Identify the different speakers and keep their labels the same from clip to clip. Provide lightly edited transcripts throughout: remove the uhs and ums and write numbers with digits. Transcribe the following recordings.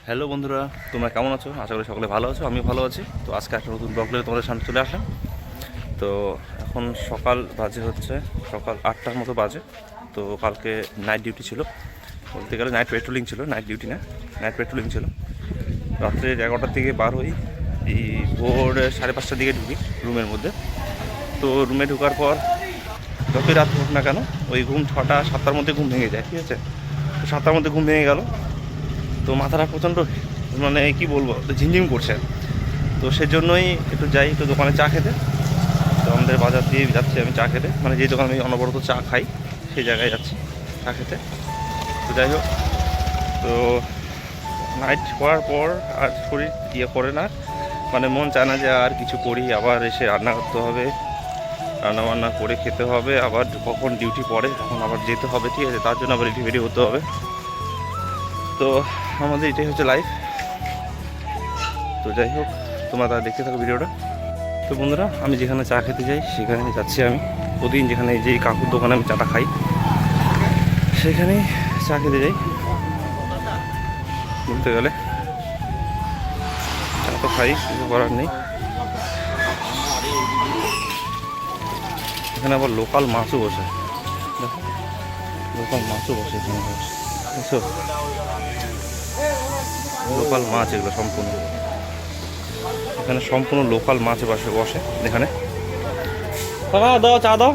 Speaker 1: Hello বন্ধুরা, তোমরা কেমন আছো? আশা করি সকলে ভালো আছো। আমি ভালো আছি। তো আজকে একটা নতুন ব্লগ নিয়ে তোমাদের সামনে চলে আসলাম। তো এখন সকাল বাজে হচ্ছে সকাল 8টার মতো বাজে। তো কালকে নাইট ডিউটি ছিল, বলতে গেলে নাইট পেট্রোলিং ছিল, নাইট ডিউটি না, নাইট পেট্রোলিং ছিল। রাত্রে 11টার দিকে বার হই, এই ভোর 5:30টার দিকে ঢুকি রুমের মধ্যে। তো রুমে ঢোকার পর যতই রাত হোক না কেন, ওই ঘুম 6টা 7টার মধ্যে ঘুম ভেঙে যায়, ঠিক আছে? তো 7টার মধ্যে ঘুম ভেঙে গেল, তো মাথাটা প্রচণ্ড মানে কি বলবো, ঝিমঝিম করছে। তো সেজন্যই একটু যাই, একটু দোকানে চা খেতে। তো আমাদের বাজার দিয়ে যাচ্ছি আমি চা খেতে, মানে যে দোকানে আমি অনবরত চা খাই সেই জায়গায় যাচ্ছি চা খেতে। তো যাই হোক, তো নাইট করার পর আর শরীর করে না, মানে মন চায় না যে আর কিছু করি, আবার এসে রান্না করতে হবে, রান্না বান্না করে খেতে হবে, আবার কখন ডিউটি পড়ে তখন আবার যেতে হবে, ঠিক আছে? তার জন্য আবার রেডি হতে হবে। তো আমাদের এটাই হচ্ছে লাইফ। তো যাই হোক, তোমরা তারা দেখতে থাকো ভিডিওটা। তো বন্ধুরা, আমি যেখানে চা খেতে যাই সেখানে যাচ্ছি আমি প্রতিদিন, যেখানে যে কাকুর দোকানে আমি চাটা খাই সেখানেই চা খেতে যাই। বলতে গেলে চা তো খাই, কিছু করার নেই। এখানে আবার লোকাল মাছও বসে, দেখো লোকাল মাছও বসে এখানে, বুঝছো? লোকাল মাছ এগুলো সম্পূর্ণ, এখানে সম্পূর্ণ লোকাল মাছ বসে এখানে। কাকা দাও, চা দাও।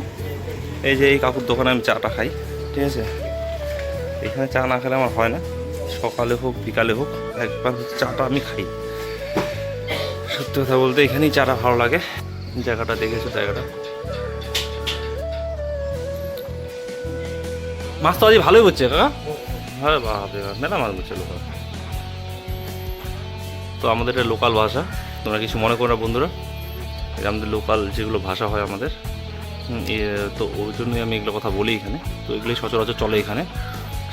Speaker 1: এই যে এই কাকুর দোকানে আমি চাটা খাই, ঠিক আছে? এখানে চা না খেলে আমার হয় না, সকালে হোক বিকালে হোক একবার চাটা আমি খাই। সত্যি কথা বলতে এখানেই চাটা ভালো লাগে। জায়গাটা দেখেছো? জায়গাটা মাছ তো আজ ভালোই হচ্ছে কাকা। হ্যাঁ বাপরে বাপ, মেলা মাছ হচ্ছে লোকাল। তো আমাদের এটা লোকাল ভাষা, তোমরা কিছু মনে করো না বন্ধুরা, এটা আমাদের লোকাল যেগুলো ভাষা হয় আমাদের। তো ওই জন্যই আমি এগুলো কথা বলি এখানে। তো এগুলোই সচরাচর চলে এখানে,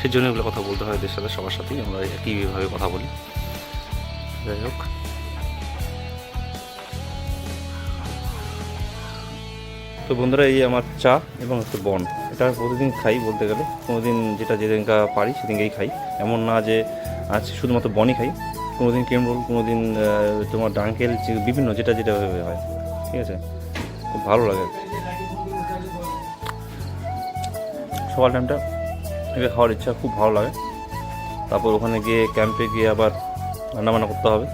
Speaker 1: সেই জন্য এগুলো কথা বলতে হয় এদের সাথে, সবার সাথেই আমরা একইভাবে কথা বলি। যাই হোক, তো বন্ধুরা এই আমার চা এবং একটু বন, এটা প্রতিদিন খাই বলতে গেলে। কোনোদিন যেটা যেদিনকা পারি সেদিনকেই খাই, এমন না যে আজ শুধুমাত্র বনই খাই। কোনোদিন ক্রিম রোল, কোনোদিন তোমার ডাঙ্কেল, বিভিন্ন যেটা যেটা হয়, ঠিক আছে? খুব ভালো লাগে সকাল টাইমটা, এটা খাওয়ার ইচ্ছা খুব ভালো লাগে। তারপর ওখানে গিয়ে ক্যাম্পে গিয়ে আবার রান্নাবান্না করতে হবে।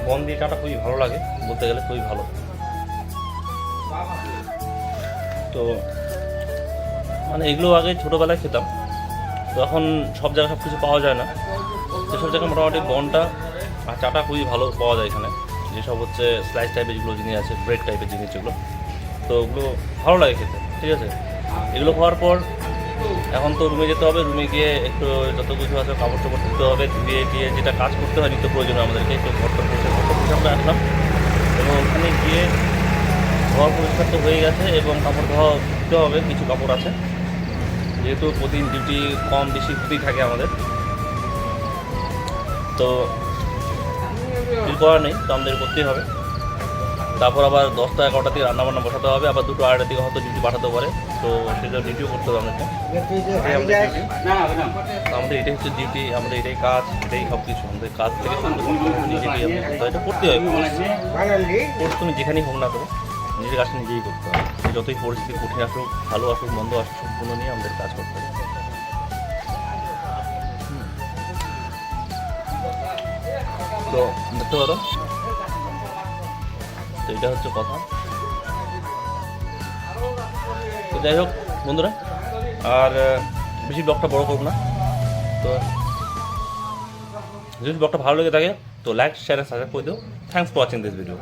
Speaker 1: বন দিয়ে চাটা খুবই ভালো লাগে বলতে গেলে, খুবই ভালো। তো মানে এগুলো আগে ছোটোবেলায় খেতাম, তো এখন সব জায়গায় সব কিছু পাওয়া যায় না। যেসব জায়গায় মোটামুটি বনটা আর চাটা খুবই ভালো পাওয়া যায় এখানে, যেসব হচ্ছে স্লাইস টাইপের যেগুলো জিনিস আছে, ব্রেড টাইপের জিনিস যেগুলো, তো ওগুলো ভালো লাগে খেতে, ঠিক আছে? এগুলো খাওয়ার পর এখন তো রুমে যেতে হবে, রুমে গিয়ে একটু যত কিছু আছে কাপড় টাপড় ধুতে হবে, ধুয়ে গিয়ে যেটা কাজ করতে হয় নিত্য প্রয়োজনে আমাদেরকে, একটু ঘরটা পরিষ্কার আমরা আসলাম। এবং ওখানে গিয়ে ঘর পরিষ্কার তো হয়ে গেছে, এবং কাপড় ধুতে হবে, কিছু কাপড় আছে, যেহেতু প্রতিদিন ডিউটি কম বেশি হতেই থাকে আমাদের। তো কিছু করার নেই, তো আমাদের করতেই হবে। তারপর আবার 10টা 11টার দিকে রান্নাবান্না বসাতে হবে, আবার 2টো 2:30টার দিকে হয়তো ডিউটি পাঠাতে পারে, তো সেটা ডিউটিও করতে হবে আমাদেরকে। এটাই আমাদের ডিউটি, আমাদের এটাই হচ্ছে ডিউটি, আমাদের এটাই কাজ, এটাই সব কিছু আমাদের কাজ থেকে নিজেকেই আমরা করতে হয়, এটা করতে হয়। কোর্স তুমি যেখানেই হোক না করো, নিজের কাজটা নিজেই করতে হবে। যতই পরিস্থিতি কঠিন আসুক, ভালো আসুক মন্দ আসুক, সম্পূর্ণ নিয়ে আমাদের কাজ করতে হবে। তো দেখতে পারো, তো এটা হচ্ছে কথা। তো যাই হোক বন্ধুরা, আর বেশি ব্লগটা বড় করব না। তো যদি ব্লগটা ভালো লেগে থাকে তো লাইক, শেয়ার, সাবস্ক্রাইব করে দিও। Thanks for watching this video.